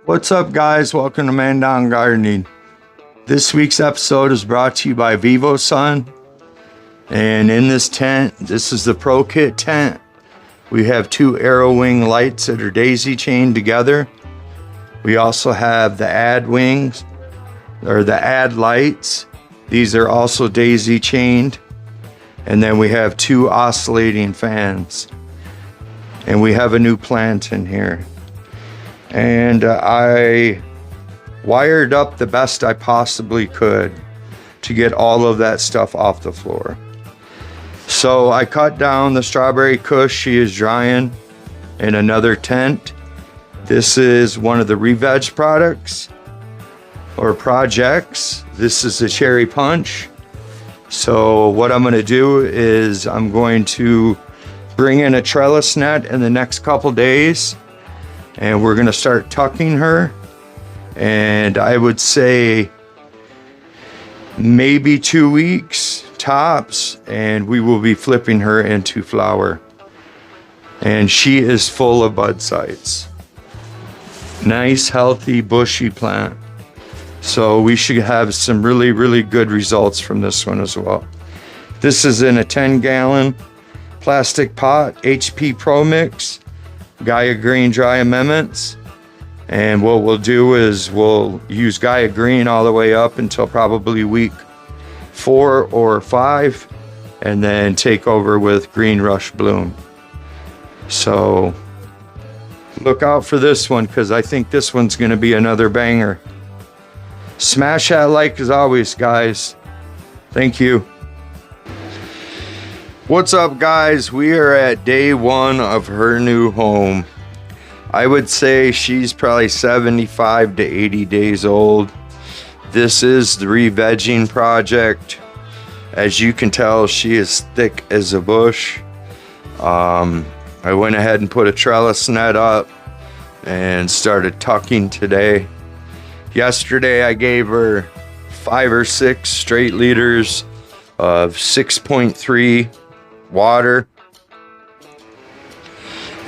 What's up, guys? Welcome to Mandown Gardening. This week's episode is brought to you by Vivosun. And in this tent, this is the Pro Kit tent. We have two arrow wing lights that are daisy chained together. We also have the ad wings, or the ad lights. These are also daisy chained. And then we have two oscillating fans. And we have a new plant in here. And I wired up the best I possibly could to get all of that stuff off the floor. So I cut down the strawberry kush. She is drying in another tent. This is one of the re-veg products or projects. This is the cherry punch. So what I'm going to do is I'm going to bring in a trellis net in the next couple days. And we're going to start tucking her. And I would say maybe 2 weeks tops. And we will be flipping her into flower. And she is full of bud sites. Nice, healthy, bushy plant. So we should have some really, really good results from this one as well. This is in a 10-gallon plastic pot, HP Pro Mix. Gaia Green dry amendments, and what we'll do is we'll use Gaia Green all the way up until probably week 4 or 5, and then take over with Green Rush Bloom. So look out for this one, because I think this one's going to be another banger. Smash that like as always, guys. Thank you. What's up, guys? We are at day 1 of her new home. I would say she's probably 75 to 80 days old. This is the re-vegging project. As you can tell, she is thick as a bush. I went ahead and put a trellis net up and started tucking today. Yesterday I gave her 5 or 6 straight liters of 6.3 water,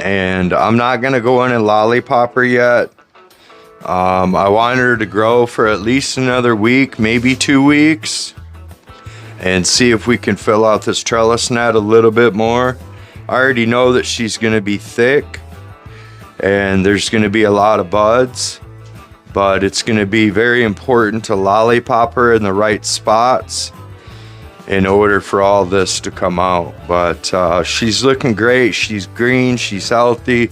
and I'm not gonna go in and lollipop her yet. I want her to grow for at least another week, maybe 2 weeks, and see if we can fill out this trellis net a little bit more. I already know that she's gonna be thick and there's gonna be a lot of buds, but it's gonna be very important to lollipop her in the right spots in order for all this to come out. But she's looking great. She's green, she's healthy.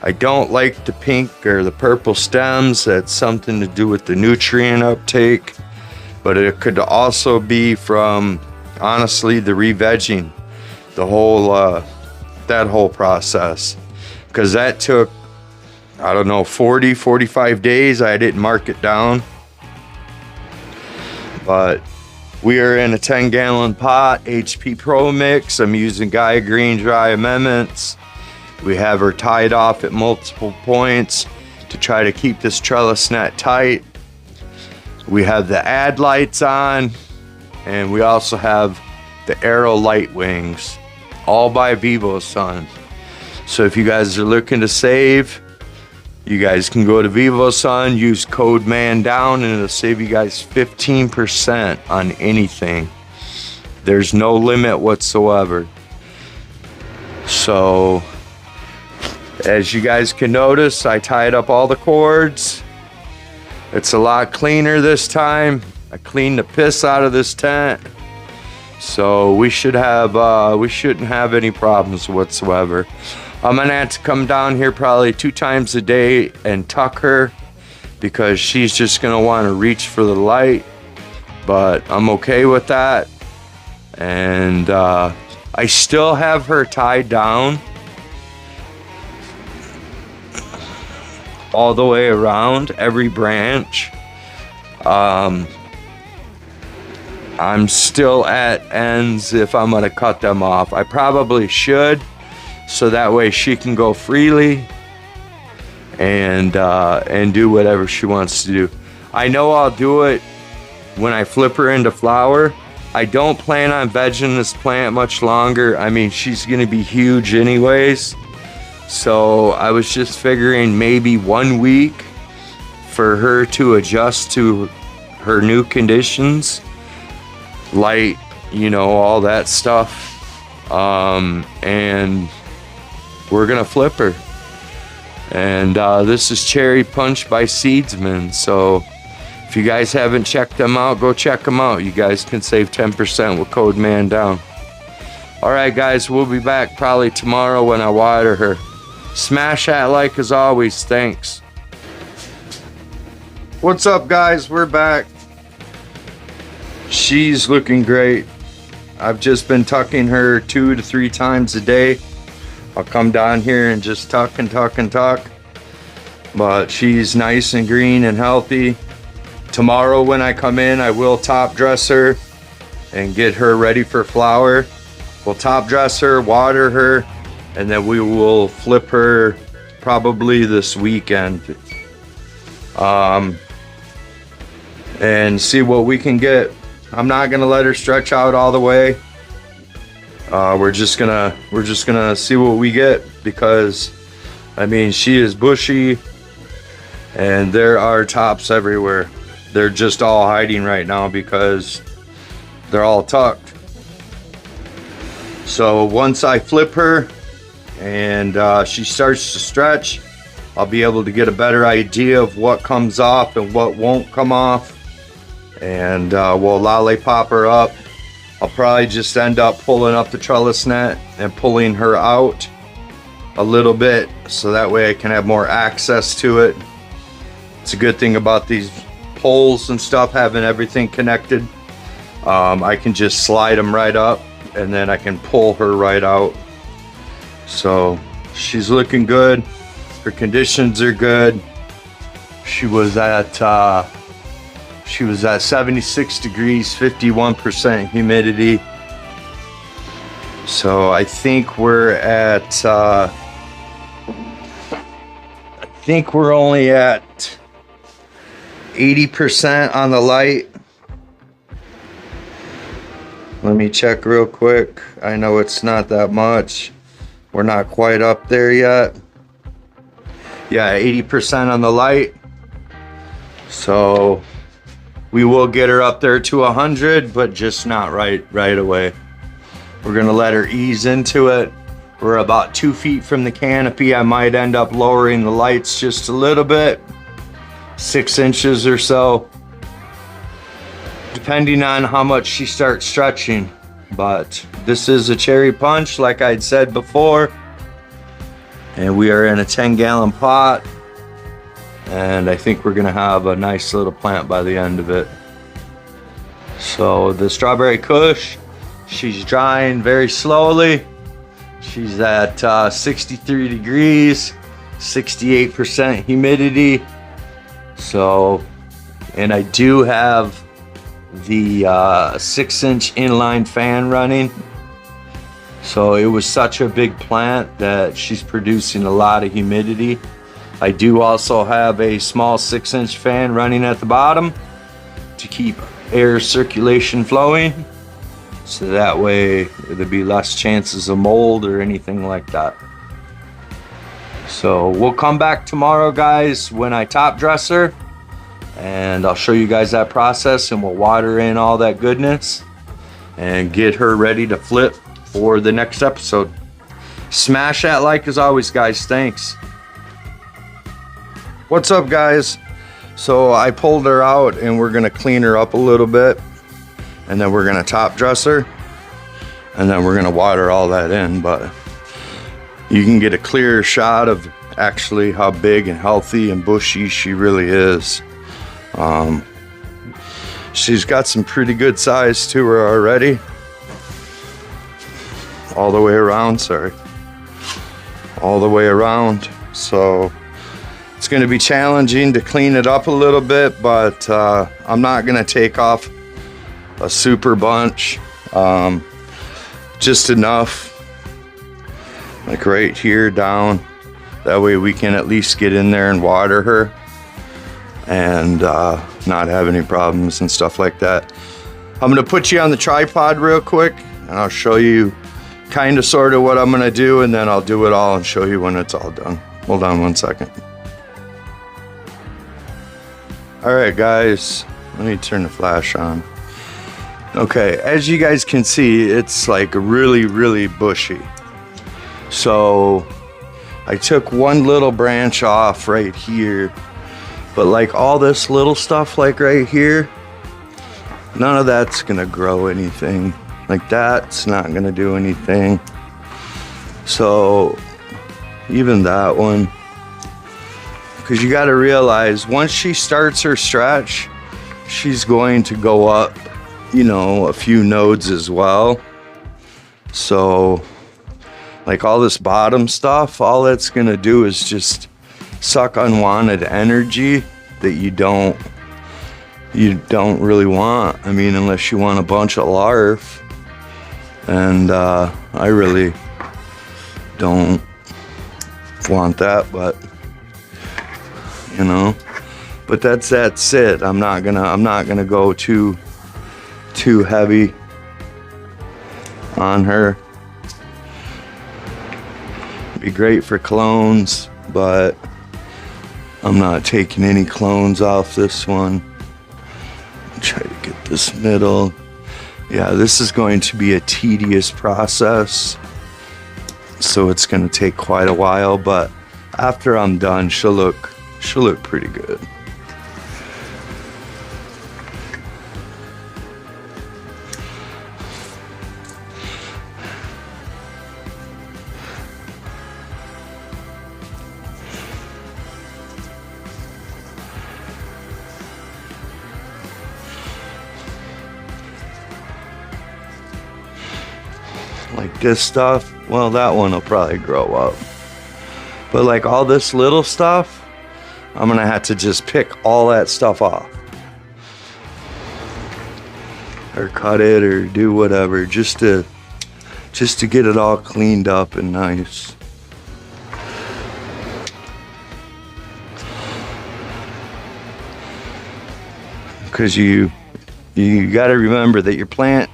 I don't like the pink or the purple stems. That's something to do with the nutrient uptake, but it could also be from, honestly, the re-vegging, the whole that whole process, because that took, I don't know, 45 days. I didn't mark it down, but we are in a 10-gallon pot, HP Pro Mix. I'm using Gaia Green dry amendments. We have her tied off at multiple points to try to keep this trellis net tight. We have the ad lights on, and we also have the arrow light wings, all by Vivosun. So if you guys are looking to save, you guys can go to Vivosun, use code Mandown, and it'll save you guys 15% on anything. There's no limit whatsoever. So, as you guys can notice, I tied up all the cords. It's a lot cleaner this time. I cleaned the piss out of this tent. So we shouldn't have any problems whatsoever. I'm gonna have to come down here probably 2 times a day and tuck her, because she's just gonna want to reach for the light, but I'm okay with that. And I still have her tied down all the way around every branch. I'm still at ends if I'm gonna cut them off. I probably should, so that way she can go freely and do whatever she wants to do. I know I'll do it when I flip her into flower. I don't plan on vegging this plant much longer. I mean, she's gonna be huge anyways. So I was just figuring maybe 1 week for her to adjust to her new conditions, light, you know, all that stuff. And we're gonna flip her. And this is Cherry Punch by Seedsman. So if you guys haven't checked them out, go check them out. You guys can save 10% with code Mandown. All right, guys, we'll be back probably tomorrow when I water her. Smash that like as always. Thanks. What's up, guys? We're back. She's looking great. I've just been tucking her 2 to 3 times a day. I'll come down here and just tuck and tuck and tuck. But she's nice and green and healthy. Tomorrow when I come in, I will top dress her and get her ready for flower. We'll top dress her, water her, and then we will flip her probably this weekend. And see what we can get. I'm not gonna let her stretch out all the way. We're just gonna see what we get, because I mean, she is bushy and there are tops everywhere. They're just all hiding right now because they're all tucked. So once I flip her and she starts to stretch, I'll be able to get a better idea of what comes off and what won't come off. And we'll lollipop her up. I'll probably just end up pulling up the trellis net and pulling her out a little bit, so that way I can have more access to it. It's a good thing about these poles and stuff, having everything connected. I can just slide them right up and then I can pull her right out. So she's looking good. Her conditions are good. She was at 76 degrees, 51% humidity. So I think we're at, I think we're only at 80% on the light. Let me check real quick. I know it's not that much. We're not quite up there yet. Yeah, 80% on the light. So we will get her up there to 100, but just not right away. We're gonna let her ease into it. We're about 2 feet from the canopy. I might end up lowering the lights just a little bit, 6 inches or so, depending on how much she starts stretching. But this is a Cherry Punch, like I'd said before. And we are in a 10-gallon pot. And I think we're gonna have a nice little plant by the end of it. So the Strawberry Kush, she's drying very slowly. She's at 63 degrees, 68% humidity. So, and I do have the 6-inch inline fan running. So it was such a big plant that she's producing a lot of humidity. I do also have a small 6-inch fan running at the bottom to keep air circulation flowing, so that way there'll be less chances of mold or anything like that. So we'll come back tomorrow, guys, when I top dress her, and I'll show you guys that process, and we'll water in all that goodness and get her ready to flip for the next episode. Smash that like as always, guys. Thanks. What's up, guys? So I pulled her out and we're gonna clean her up a little bit, and then we're gonna top dress her, and then we're gonna water all that in. But you can get a clearer shot of actually how big and healthy and bushy she really is. She's got some pretty good size to her already. All the way around, sorry. All the way around. So it's going to be challenging to clean it up a little bit, but I'm not going to take off a super bunch. Just enough, like right here down. That way we can at least get in there and water her and not have any problems and stuff like that. I'm going to put you on the tripod real quick and I'll show you kind of sort of what I'm going to do, and then I'll do it all and show you when it's all done. Hold on one second. All right, guys, let me turn the flash on. Okay, as you guys can see, it's like really, really bushy. So I took one little branch off right here, but like all this little stuff like right here, none of that's gonna grow anything. Like that's not gonna do anything. So even that one, because you got to realize once she starts her stretch, she's going to go up, you know, a few nodes as well. So like all this bottom stuff, all that's going to do is just suck unwanted energy that you don't really want. I mean, unless you want a bunch of larf, and I really don't want that, but you know, but that's it. I'm not gonna go too heavy on her. Be great for clones, but I'm not taking any clones off this one. Try to get this middle. Yeah, this is going to be a tedious process, so it's going to take quite a while, but after I'm done, she'll look pretty good. Like this stuff, well, that one will probably grow up. But like all this little stuff, I'm gonna have to just pick all that stuff off. Or cut it or do whatever, just to get it all cleaned up and nice. Because you gotta remember that your plant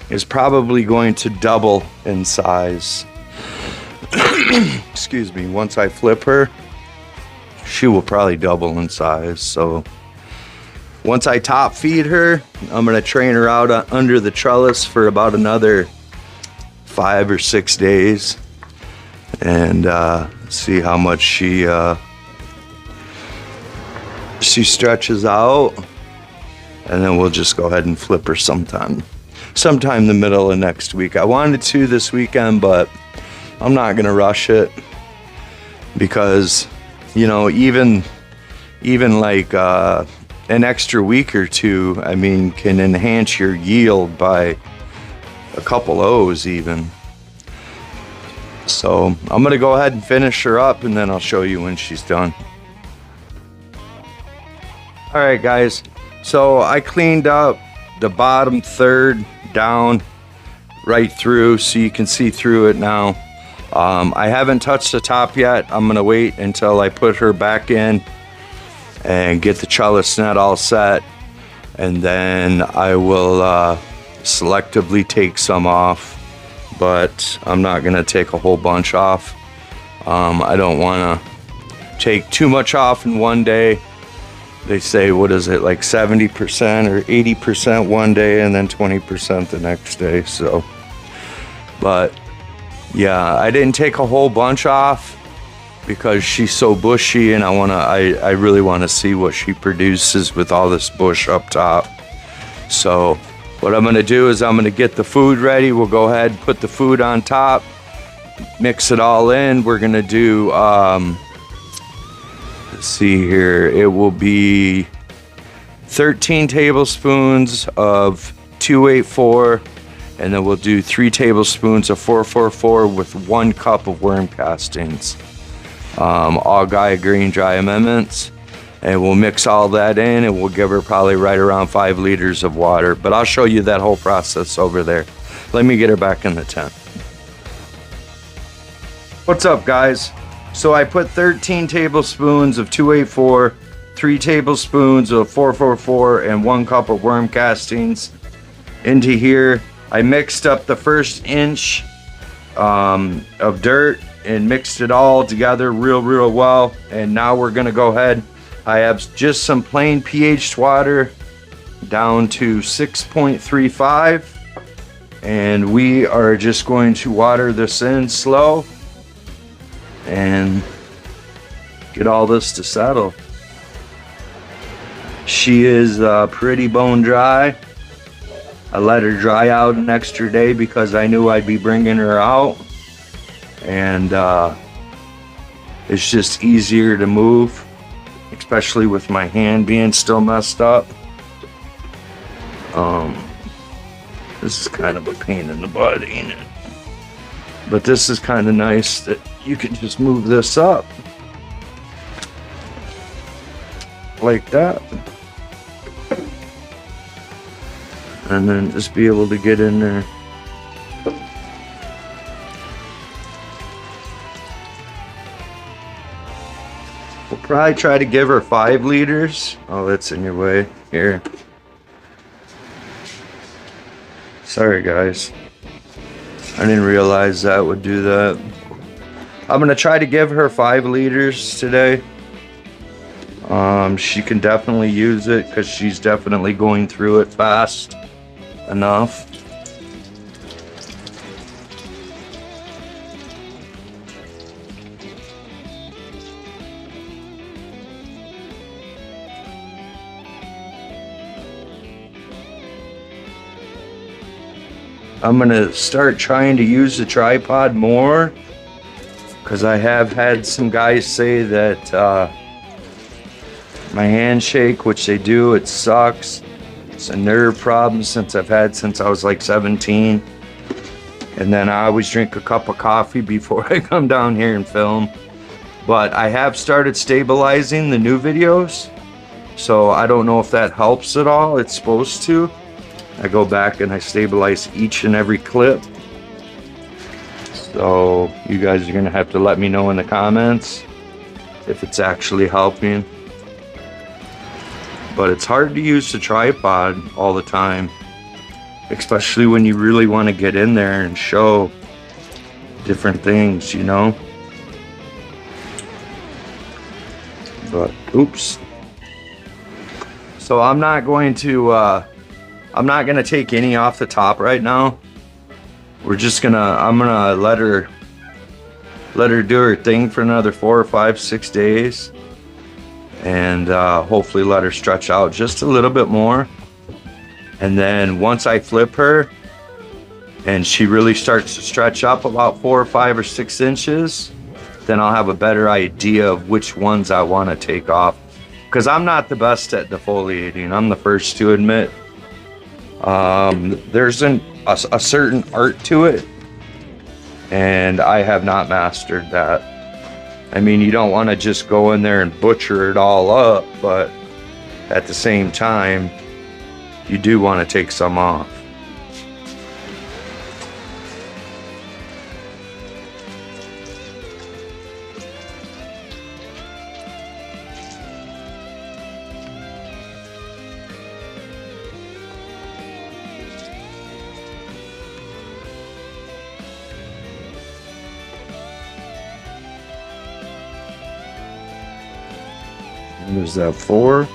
is probably going to double in size. Excuse me, once I flip her, she will probably double in size. So once I top feed her, I'm gonna train her out under the trellis for about another 5 or 6 days and see how much she stretches out, and then we'll just go ahead and flip her sometime in the middle of next week. I wanted to this weekend, but I'm not gonna rush it because, you know, even like an extra week or two, I mean, can enhance your yield by a couple O's even. So I'm gonna go ahead and finish her up, and then I'll show you when she's done. All right, guys, so I cleaned up the bottom third down right through so you can see through it now. I haven't touched the top yet. I'm gonna wait until I put her back in and get the trellis net all set, and then I will selectively take some off, but I'm not gonna take a whole bunch off. I don't wanna take too much off in one day. They say, what is it, like 70% or 80% one day and then 20% the next day. So, but yeah, I didn't take a whole bunch off because she's so bushy, and I really want to see what she produces with all this bush up top. So what I'm gonna do is I'm gonna get the food ready. We'll go ahead and put the food on top, mix it all in. We're gonna do let's see here, it will be 13 tablespoons of 284, and then we'll do 3 tablespoons of 444 with 1 cup of worm castings, all Gaia Green Dry Amendments, and we'll mix all that in, and we'll give her probably right around 5 liters of water. But I'll show you that whole process over there. Let me get her back in the tent. What's up, guys? So I put 13 tablespoons of 284, 3 tablespoons of 444, and 1 cup of worm castings into here. I mixed up the first inch of dirt and mixed it all together real well. And now we're gonna go ahead. I have just some plain pH water down to 6.35, and we are just going to water this in slow and get all this to settle. She is pretty bone dry. I let her dry out an extra day because I knew I'd be bringing her out, and it's just easier to move, especially with my hand being still messed up. This is kind of a pain in the butt, ain't it? But this is kind of nice that you can just move this up like that, and then just be able to get in there. We'll probably try to give her 5 liters. Oh, that's in your way. Here. Sorry, guys. I didn't realize that would do that. I'm going to try to give her 5 liters today. She can definitely use it because she's definitely going through it fast enough. I'm gonna start trying to use the tripod more because I have had some guys say that my handshake, which they do, it sucks. It's a nerve problem since I've had since I was like 17. And then I always drink a cup of coffee before I come down here and film. But I have started stabilizing the new videos, so I don't know if that helps at all. It's supposed to. I go back and I stabilize each and every clip. So you guys are gonna have to let me know in the comments if it's actually helping. But it's hard to use the tripod all the time, especially when you really want to get in there and show different things, you know? But oops. So I'm not going to take any off the top right now. I'm gonna let her do her thing for another 4 or 5, 6 days, and hopefully let her stretch out just a little bit more. And then once I flip her and she really starts to stretch up about 4 or 5 or 6 inches, then I'll have a better idea of which ones I want to take off. Because I'm not the best at defoliating, I'm the first to admit. There's a certain art to it, and I have not mastered that. I mean, you don't want to just go in there and butcher it all up, but at the same time, you do want to take some off. There's that 4.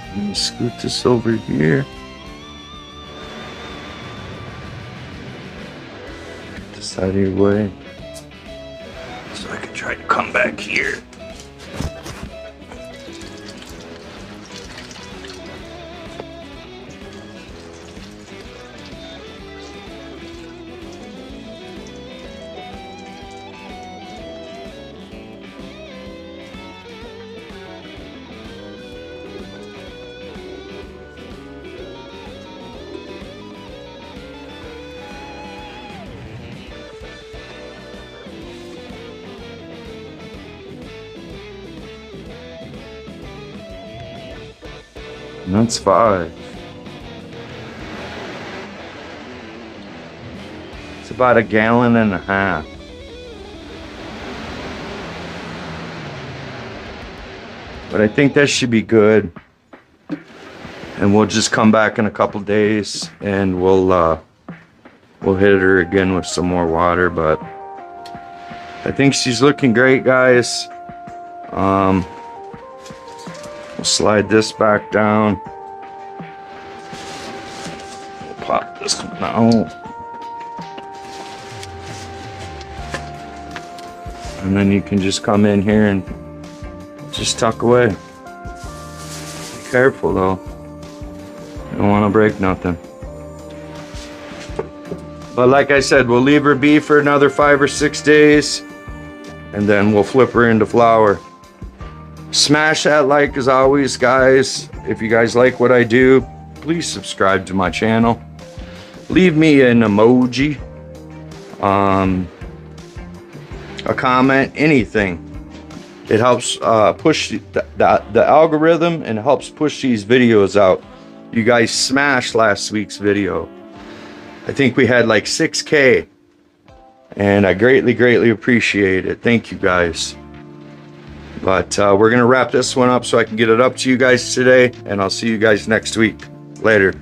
Let me scoot this over here. Get this out of your way. I can try to come back here. And that's 5. It's about 1.5 gallons. But I think that should be good. And we'll just come back in a couple days and we'll hit her again with some more water. But I think she's looking great, guys. We'll slide this back down. We'll pop this one out. And then you can just come in here and just tuck away. Be careful though. You don't want to break nothing. But like I said, we'll leave her be for another 5 or 6 days. And then we'll flip her into flower. Smash that like as always, guys. If you guys like what I do, please subscribe to my channel. Leave me an emoji. A comment, anything. It helps push the algorithm and helps push these videos out. You guys smashed last week's video. I think we had like 6K. And I greatly appreciate it. Thank you guys. But we're going to wrap this one up so I can get it up to you guys today. And I'll see you guys next week. Later.